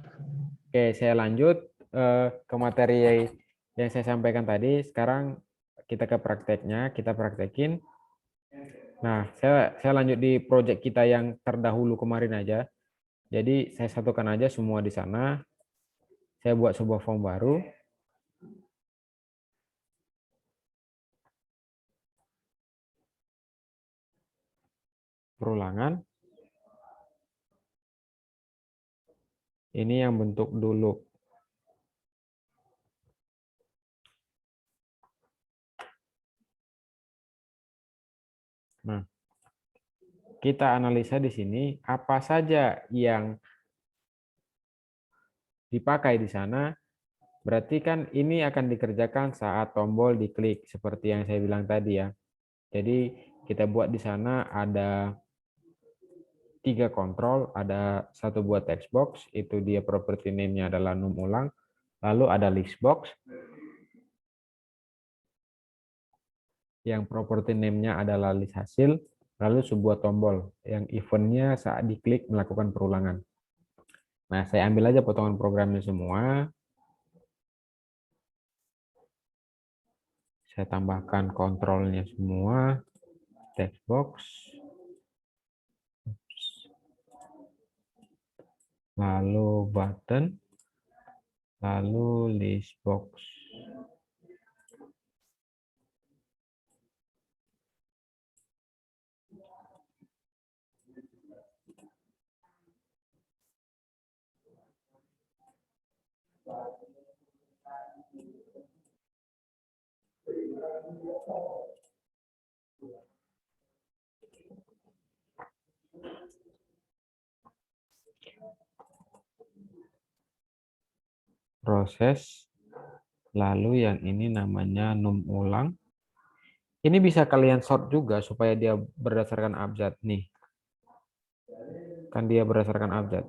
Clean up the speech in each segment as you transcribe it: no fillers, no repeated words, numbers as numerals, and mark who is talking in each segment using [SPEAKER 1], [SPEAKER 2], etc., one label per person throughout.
[SPEAKER 1] Oke, saya lanjut ke materi yang saya sampaikan tadi. Sekarang kita ke prakteknya, kita praktekin. Nah, saya lanjut di project kita yang terdahulu kemarin aja. Jadi saya satukan aja semua di sana. Saya buat sebuah form baru. Perulangan. Ini yang bentuk dulu. Nah, kita analisa di sini apa saja yang dipakai di sana. Berarti kan ini akan dikerjakan saat tombol diklik seperti yang saya bilang tadi ya. Jadi kita buat di sana ada 3 kontrol, ada satu buat text box, itu dia property name-nya adalah num ulang, lalu ada list box, yang property name-nya adalah list hasil, lalu sebuah tombol, yang event-nya saat diklik melakukan perulangan. Nah, saya ambil aja potongan programnya semua, saya tambahkan kontrolnya semua, text box, lalu button, lalu list box. Proses, lalu yang ini namanya num ulang. Ini bisa kalian sort juga supaya dia berdasarkan abjad nih. Kan dia berdasarkan abjad.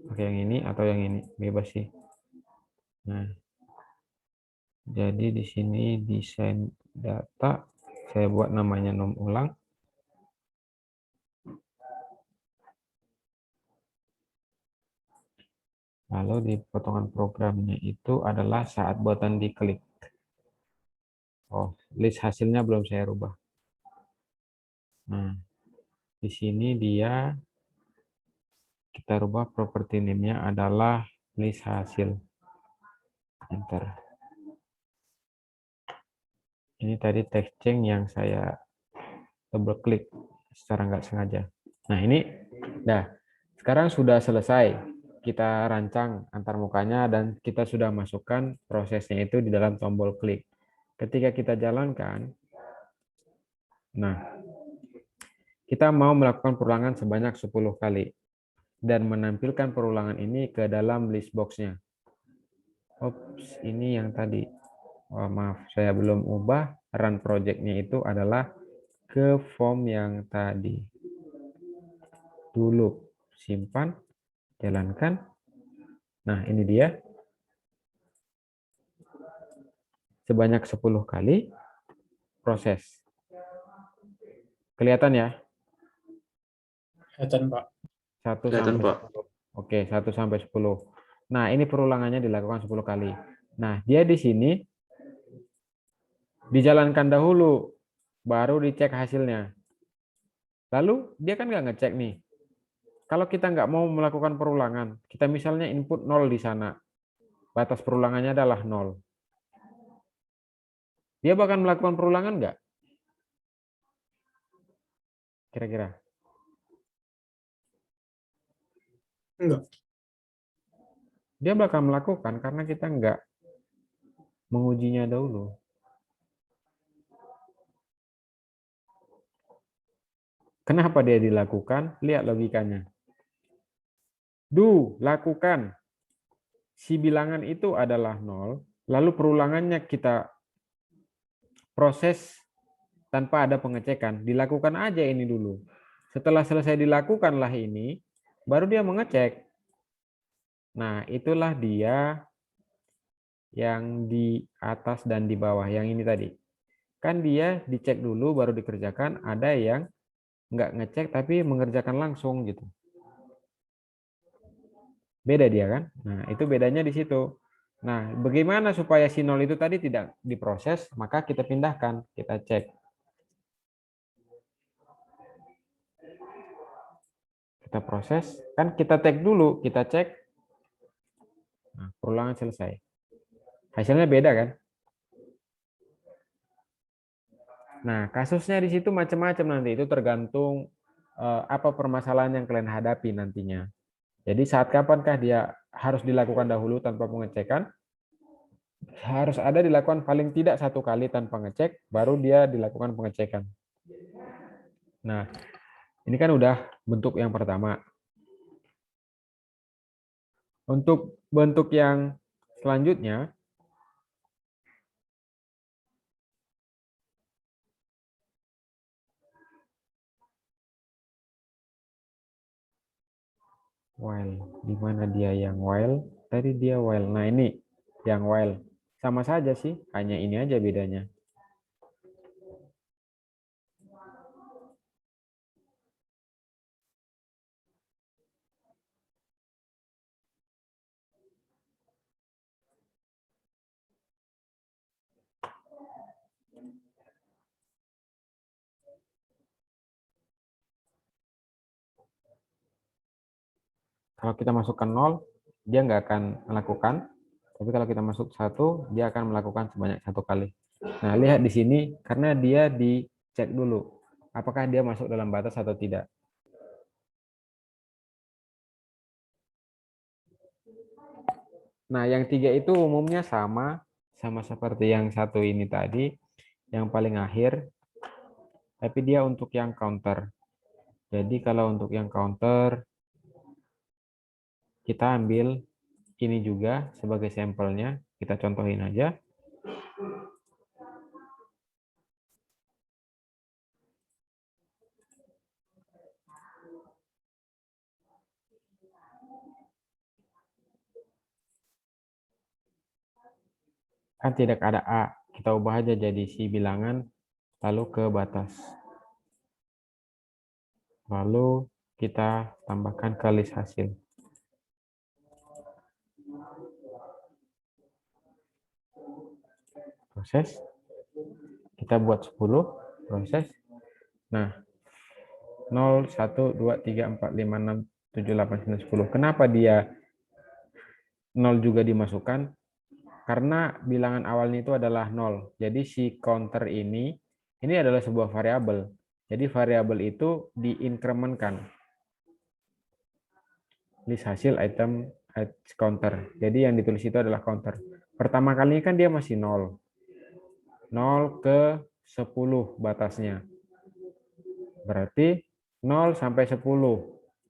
[SPEAKER 1] Oke, yang ini atau yang ini bebas sih. Nah, jadi di sini desain data saya buat namanya num ulang. Lalu di potongan programnya itu adalah saat button diklik. Oh, list hasilnya belum saya rubah. Nah, di sini dia kita rubah property name-nya adalah list hasil. Enter. Ini tadi text change yang saya double klik secara nggak sengaja. Nah, ini sekarang sudah selesai. Kita rancang antar mukanya dan kita sudah masukkan prosesnya itu di dalam tombol klik. Ketika kita jalankan, nah, kita mau melakukan perulangan sebanyak 10 kali dan menampilkan perulangan ini ke dalam list box-nya. Ops, ini yang tadi. Oh, maaf, saya belum ubah. Run project-nya itu adalah ke form yang tadi. Dulu, simpan, jalankan. Nah, ini dia. Sebanyak 10 kali proses. Kelihatan ya?
[SPEAKER 2] Kelihatan, Pak.
[SPEAKER 1] 1
[SPEAKER 3] Kelihatan,
[SPEAKER 1] sampai
[SPEAKER 3] Pak.
[SPEAKER 1] 10. Oke, 1 sampai 10. Nah, ini perulangannya dilakukan 10 kali. Nah, dia di sini dijalankan dahulu, baru dicek hasilnya. Lalu, dia kan nggak ngecek nih. Kalau kita nggak mau melakukan perulangan, kita misalnya input 0 di sana. Batas perulangannya adalah 0. Dia bakal melakukan perulangan nggak? Kira-kira?
[SPEAKER 2] Enggak.
[SPEAKER 1] Dia bakal melakukan karena kita nggak mengujinya dahulu. Kenapa dia dilakukan? Lihat logikanya. Lakukan. Si bilangan itu adalah 0, lalu perulangannya kita proses tanpa ada pengecekan. Dilakukan aja ini dulu. Setelah selesai dilakukanlah ini, baru dia mengecek. Nah, itulah dia yang di atas dan di bawah, yang ini tadi. kan dia dicek dulu baru dikerjakan, ada yang nggak ngecek tapi mengerjakan langsung gitu. Beda dia kan? Nah, itu bedanya di situ. Nah, bagaimana supaya si nol itu tadi tidak diproses, maka kita pindahkan, kita cek. Kita proses, kan kita tag dulu, kita cek. Nah, perulangan selesai. Hasilnya beda kan? Nah, kasusnya di situ macam-macam nanti. Itu tergantung apa permasalahan yang kalian hadapi nantinya. Jadi saat kapankah dia harus dilakukan dahulu tanpa pengecekan? Harus ada dilakukan paling tidak 1 kali tanpa ngecek, baru dia dilakukan pengecekan. Nah, ini kan udah bentuk yang pertama. Untuk bentuk yang selanjutnya, while. Di mana dia yang while? Tadi dia while. Nah, ini yang while. Sama saja sih, hanya ini aja bedanya. Kalau kita masukkan 0, dia nggak akan melakukan. Tapi kalau kita masuk 1, dia akan melakukan sebanyak 1 kali. Nah, lihat di sini, karena dia dicek dulu, apakah dia masuk dalam batas atau tidak. Nah, yang 3 itu umumnya sama seperti yang 1 ini tadi, yang paling akhir, tapi dia untuk yang counter. Jadi kalau untuk yang counter, kita ambil ini juga sebagai sampelnya, kita contohin aja. Kan tidak ada A, kita ubah aja jadi si bilangan, lalu ke batas. Lalu kita tambahkan ke list hasil. Proses. Kita buat 10, proses. Nah, 0, 1, 2, 3, 4, 5, 6, 7, 8, 9, 10. Kenapa dia 0 juga dimasukkan? Karena bilangan awalnya itu adalah 0. Jadi si counter ini adalah sebuah variabel. Jadi variabel itu diinkrementkan. List hasil item counter. Jadi yang ditulis itu adalah counter. Pertama kali kan dia masih 0. 0 ke 10 batasnya. Berarti 0 sampai 10.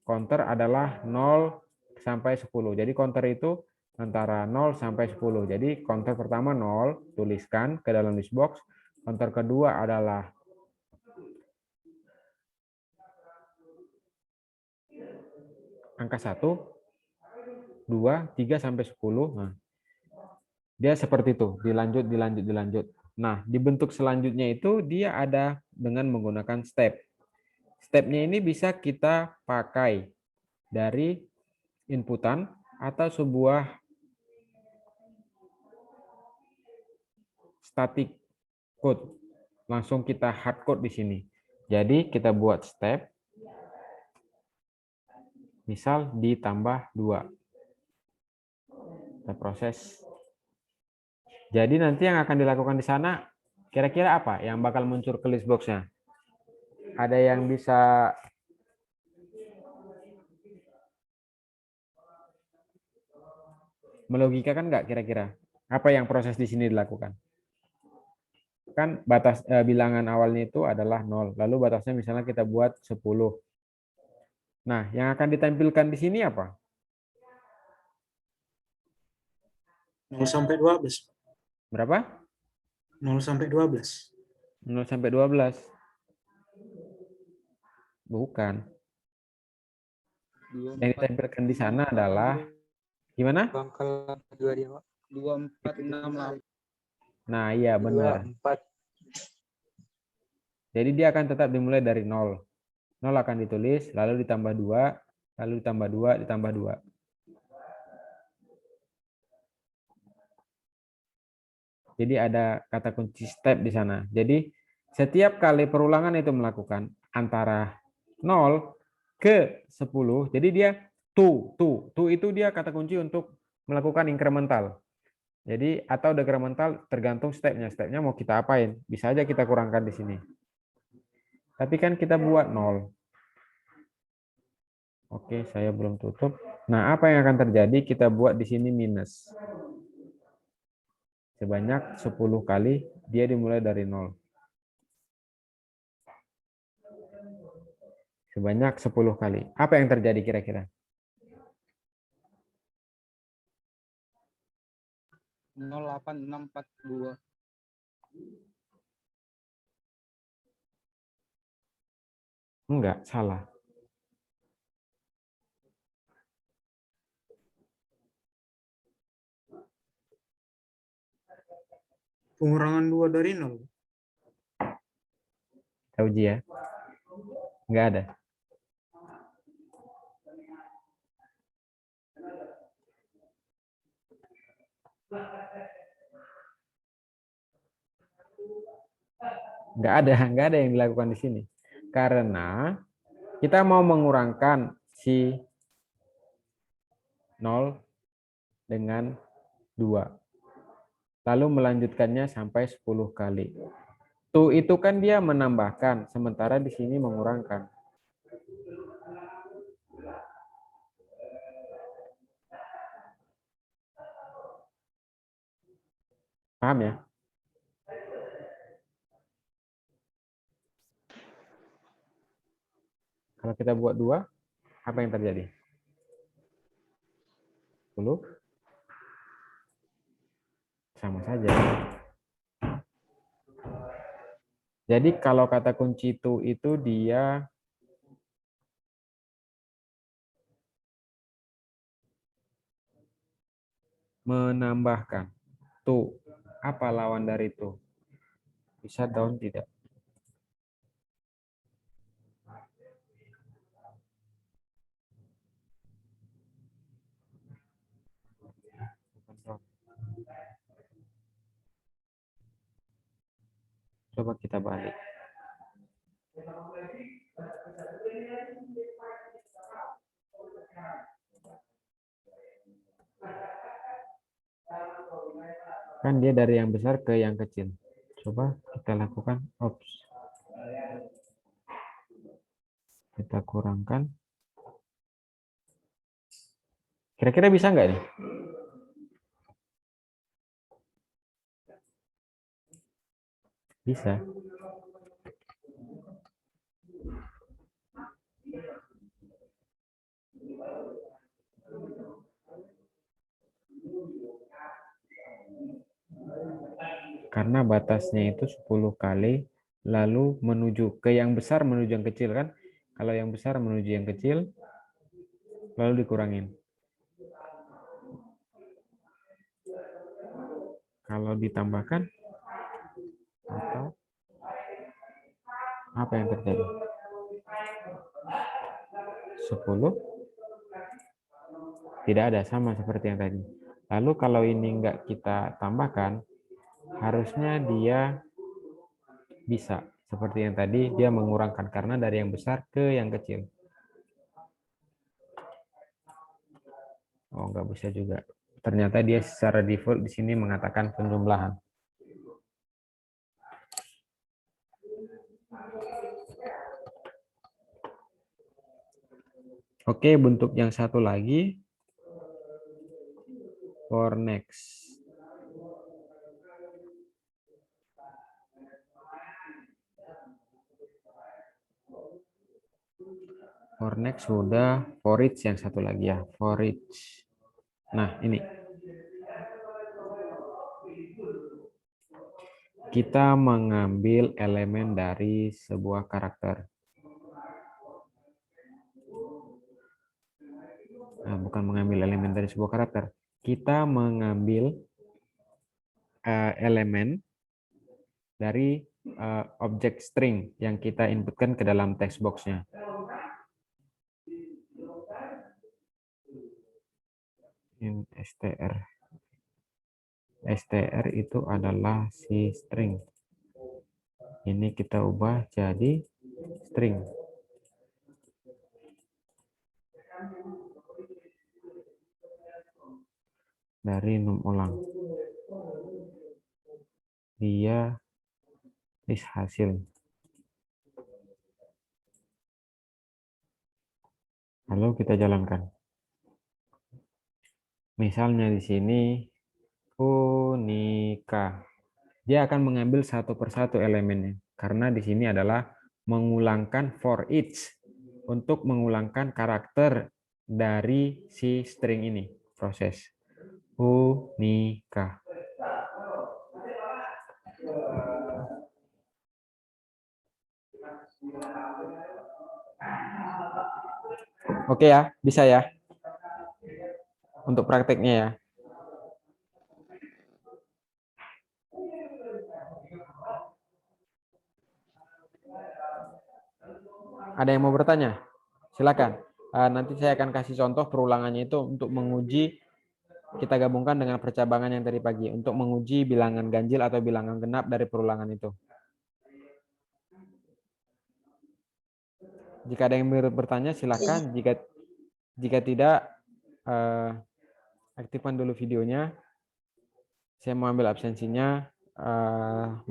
[SPEAKER 1] Counter adalah 0 sampai 10. Jadi counter itu antara 0 sampai 10. Jadi counter pertama 0, tuliskan ke dalam list box. Counter kedua adalah angka 1, 2, 3 sampai 10. Nah, dia seperti itu, dilanjut, dilanjut, dilanjut. Nah, di bentuk selanjutnya itu dia ada dengan menggunakan step. Stepnya ini bisa kita pakai dari inputan atau sebuah static code. Langsung kita hard code di sini. Jadi kita buat step, misal ditambah 2. Kita proses. Jadi nanti yang akan dilakukan di sana, kira-kira apa yang bakal muncul ke list box-nya? Ada yang bisa melogikakan nggak kira-kira? Apa yang proses di sini dilakukan? Kan batas bilangan awalnya itu adalah 0. Lalu batasnya misalnya kita buat 10. Nah, yang akan ditampilkan di sini apa?
[SPEAKER 2] 0 sampai 12.
[SPEAKER 1] Berapa?
[SPEAKER 2] 0 sampai 12.
[SPEAKER 1] 0 sampai 12. Bukan. Yang ditampilkan di sana adalah gimana?
[SPEAKER 3] Pangkal 2468.
[SPEAKER 1] Nah, iya benar. Jadi dia akan tetap dimulai dari 0. 0 akan ditulis, lalu ditambah 2, lalu ditambah 2, ditambah 2. Jadi ada kata kunci step di sana. Jadi setiap kali perulangan itu melakukan antara 0 ke 10, jadi dia to itu dia kata kunci untuk melakukan incremental. Jadi atau decremental tergantung stepnya. Stepnya mau kita apain? Bisa aja kita kurangkan di sini. Tapi kan kita buat 0. Oke, saya belum tutup. Nah, apa yang akan terjadi? Kita buat di sini minus. Sebanyak 10 kali, dia dimulai dari 0. Sebanyak 10 kali. Apa yang terjadi kira-kira?
[SPEAKER 3] 08642.
[SPEAKER 1] Enggak, salah.
[SPEAKER 2] Pengurangan 2 dari 0.
[SPEAKER 1] Kita uji ya. Enggak ada. Enggak ada yang dilakukan di sini. Karena kita mau mengurangkan si 0 dengan 2. Lalu melanjutkannya sampai 10 kali. Tuh itu kan dia menambahkan, sementara di sini mengurangkan. Paham ya? Kalau kita buat 2, apa yang terjadi? 10. Sama saja. Jadi kalau kata kunci itu dia menambahkan. Tuh, apa lawan dari itu? Bisa down tidak? Coba kita balik. Kan dia dari yang besar ke yang kecil. Coba kita lakukan ops. Kita kurangkan. Kira-kira bisa nggak nih? Bisa. Karena batasnya itu 10 kali, lalu menuju ke yang besar menuju yang kecil kan? Kalau yang besar menuju yang kecil, lalu dikurangin. Kalau ditambahkan, atau apa yang terjadi? 10 tidak ada, sama seperti yang tadi. Lalu kalau ini enggak kita tambahkan, harusnya dia bisa. Seperti yang tadi, dia mengurangkan karena dari yang besar ke yang kecil. Oh, enggak bisa juga. Ternyata dia secara default di sini mengatakan penjumlahan. Oke, bentuk yang satu lagi. For next. For next sudah, for each yang satu lagi ya, for each. Nah, ini. Kita mengambil elemen dari sebuah karakter. Nah, bukan mengambil elemen dari sebuah karakter. Kita mengambil elemen dari objek string yang kita inputkan ke dalam text box-nya. Int str. Str itu adalah si string. Ini kita ubah jadi string. Dari num ulang. Dia list hasil. Lalu kita jalankan. Misalnya di sini unika. Dia akan mengambil satu persatu elemennya. Karena di sini adalah mengulangkan for each. Untuk mengulangkan karakter dari si string ini. Proses. Unika. Oke ya, bisa ya. Untuk prakteknya ya. Ada yang mau bertanya? Silakan. Nanti saya akan kasih contoh perulangannya itu untuk menguji, kita gabungkan dengan percabangan yang tadi pagi untuk menguji bilangan ganjil atau bilangan genap dari perulangan itu. Jika ada yang bertanya silakan. Jika tidak, aktifkan dulu videonya. Saya mau ambil absensinya 14.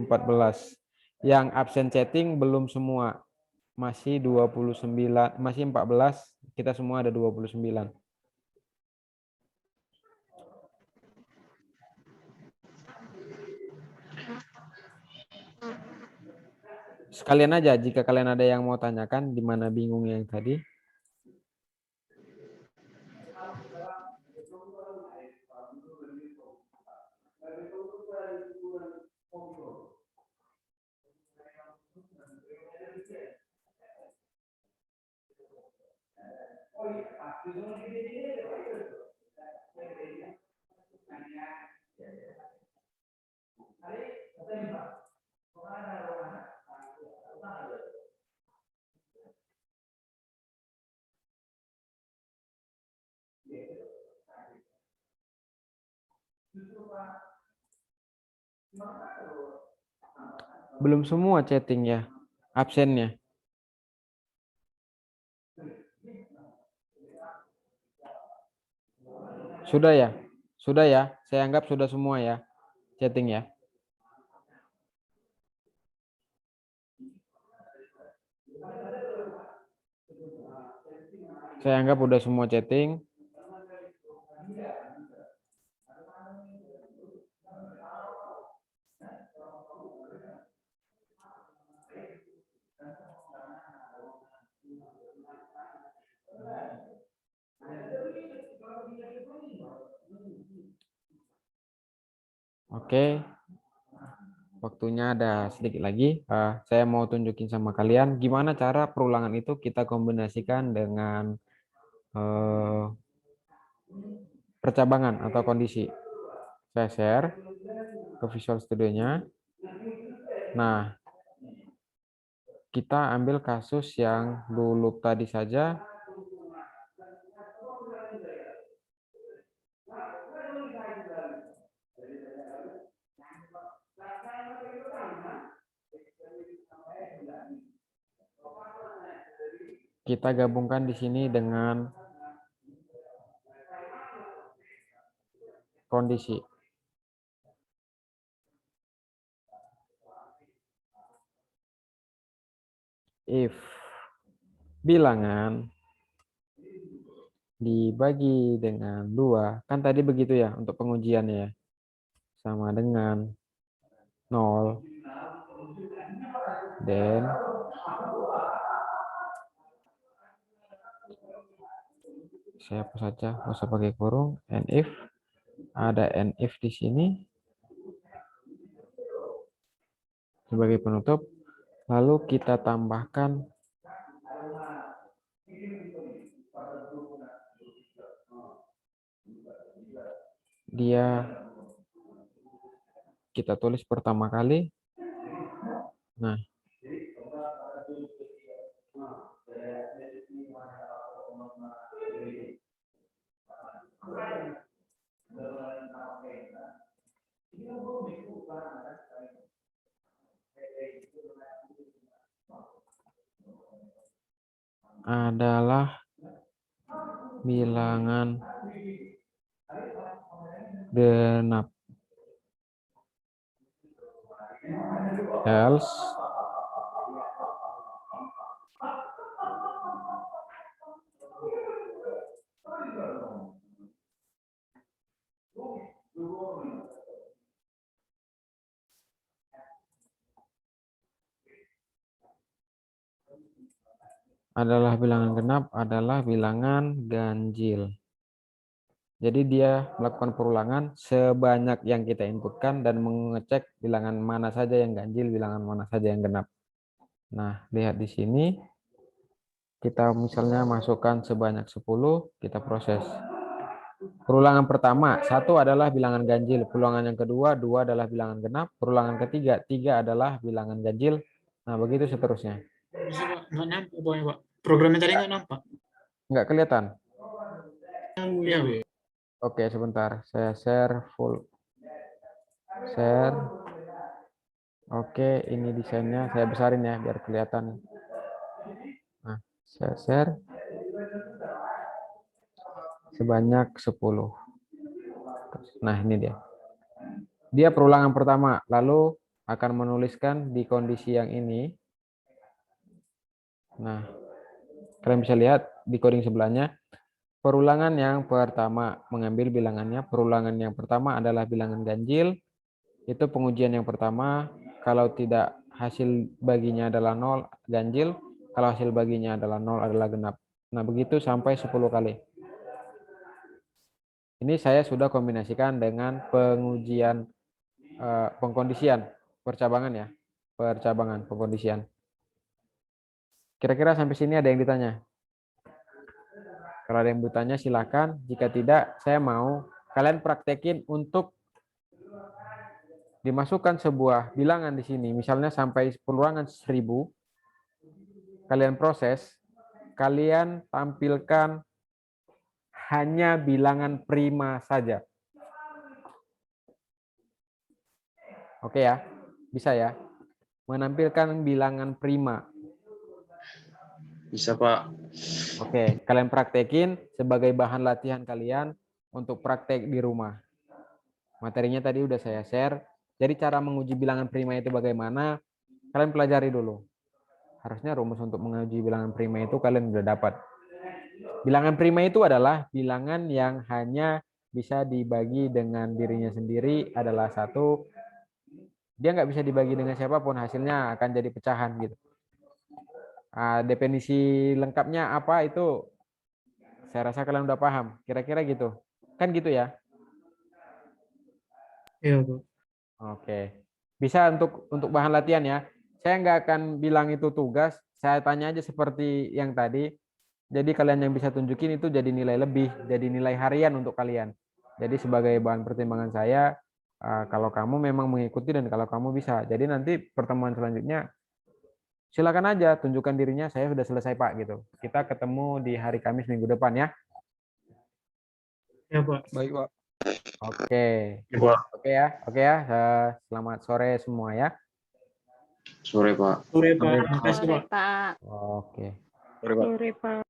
[SPEAKER 1] Yang absen chatting belum semua. Masih 29, masih 14, kita semua ada 29. Sekalian aja, jika kalian ada yang mau tanyakan, di mana bingung yang tadi. Belum semua chatting ya, absennya. Sudah ya? Sudah ya? Saya anggap sudah semua ya, chatting ya. Saya anggap udah semua chatting. Oke. Waktunya ada sedikit lagi. Saya mau tunjukin sama kalian gimana cara perulangan itu kita kombinasikan dengan percabangan atau kondisi. Saya share ke Visual Studio-nya. Nah, kita ambil kasus yang dulu tadi saja. Kita gabungkan di sini dengan kondisi. If bilangan dibagi dengan 2, kan tadi begitu ya untuk pengujiannya ya, sama dengan 0, dan saya hapus saja, nggak usah pakai kurung, and if, ada and if di sini sebagai penutup, lalu kita tambahkan dia, kita tulis pertama kali Nah, adalah bilangan genap. Else adalah bilangan genap adalah bilangan ganjil. Jadi dia melakukan perulangan sebanyak yang kita inputkan dan mengecek bilangan mana saja yang ganjil, bilangan mana saja yang genap. Nah, lihat di sini. Kita misalnya masukkan sebanyak 10, kita proses. Perulangan pertama, 1 adalah bilangan ganjil. Perulangan yang kedua, 2 adalah bilangan genap. Perulangan ketiga, 3 adalah bilangan ganjil. Nah, begitu seterusnya.
[SPEAKER 2] Bisa Pak, nggak nampak pokoknya Pak. Programnya tadi nggak nampak.
[SPEAKER 1] Nggak kelihatan?
[SPEAKER 2] Ya,
[SPEAKER 1] Oke, sebentar. Saya share full. Share. Oke, ini desainnya. Saya besarin ya, biar kelihatan. Nah, saya share. Sebanyak 10. Nah, ini dia. Dia perulangan pertama, lalu akan menuliskan di kondisi yang ini. Nah, kalian bisa lihat di coding sebelahnya. Perulangan yang pertama, mengambil bilangannya. Perulangan yang pertama adalah bilangan ganjil. Itu pengujian yang pertama. Kalau tidak hasil baginya adalah 0, ganjil. Kalau hasil baginya adalah 0, adalah genap. Nah, begitu sampai 10 kali. Ini saya sudah kombinasikan dengan pengujian pengkondisian, percabangan ya. Percabangan, pengkondisian. Kira-kira sampai sini ada yang ditanya? Kalau ada yang bertanya silakan. Jika tidak, saya mau kalian praktekin untuk dimasukkan sebuah bilangan di sini. Misalnya sampai perulangan 1000. Kalian proses, kalian tampilkan hanya bilangan prima saja. Oke ya, bisa ya. Menampilkan bilangan prima.
[SPEAKER 3] Bisa, Pak.
[SPEAKER 1] Oke, kalian praktekin sebagai bahan latihan kalian untuk praktek di rumah. Materinya tadi udah saya share. Jadi cara menguji bilangan prima itu bagaimana? Kalian pelajari dulu. Harusnya rumus untuk menguji bilangan prima itu kalian udah dapat. Bilangan prima itu adalah bilangan yang hanya bisa dibagi dengan dirinya sendiri adalah 1. Dia nggak bisa dibagi dengan siapapun, hasilnya akan jadi pecahan gitu. Definisi lengkapnya apa itu saya rasa kalian udah paham. Kira-kira gitu. Kan gitu ya?
[SPEAKER 2] Iya, Pak.
[SPEAKER 1] Oke. Bisa untuk bahan latihan ya. Saya nggak akan bilang itu tugas. Saya tanya aja seperti yang tadi. Jadi kalian yang bisa tunjukin itu jadi nilai lebih, jadi nilai harian untuk kalian. Jadi sebagai bahan pertimbangan saya, kalau kamu memang mengikuti dan kalau kamu bisa. Jadi nanti pertemuan selanjutnya silakan aja tunjukkan dirinya. Saya sudah selesai Pak gitu. Kita ketemu di hari Kamis minggu depan ya.
[SPEAKER 2] Ya, Pak.
[SPEAKER 3] Baik, Pak.
[SPEAKER 1] Oke.
[SPEAKER 3] Ya, Pak.
[SPEAKER 1] Oke ya. Selamat sore semua ya.
[SPEAKER 3] Sore, Pak.
[SPEAKER 2] Sore, Pak.
[SPEAKER 1] Sampai
[SPEAKER 2] Terima kasih,
[SPEAKER 4] Sore,
[SPEAKER 2] Pak.
[SPEAKER 4] Pak.
[SPEAKER 1] Oke.
[SPEAKER 3] Sore, Pak.
[SPEAKER 4] Sore, Pak.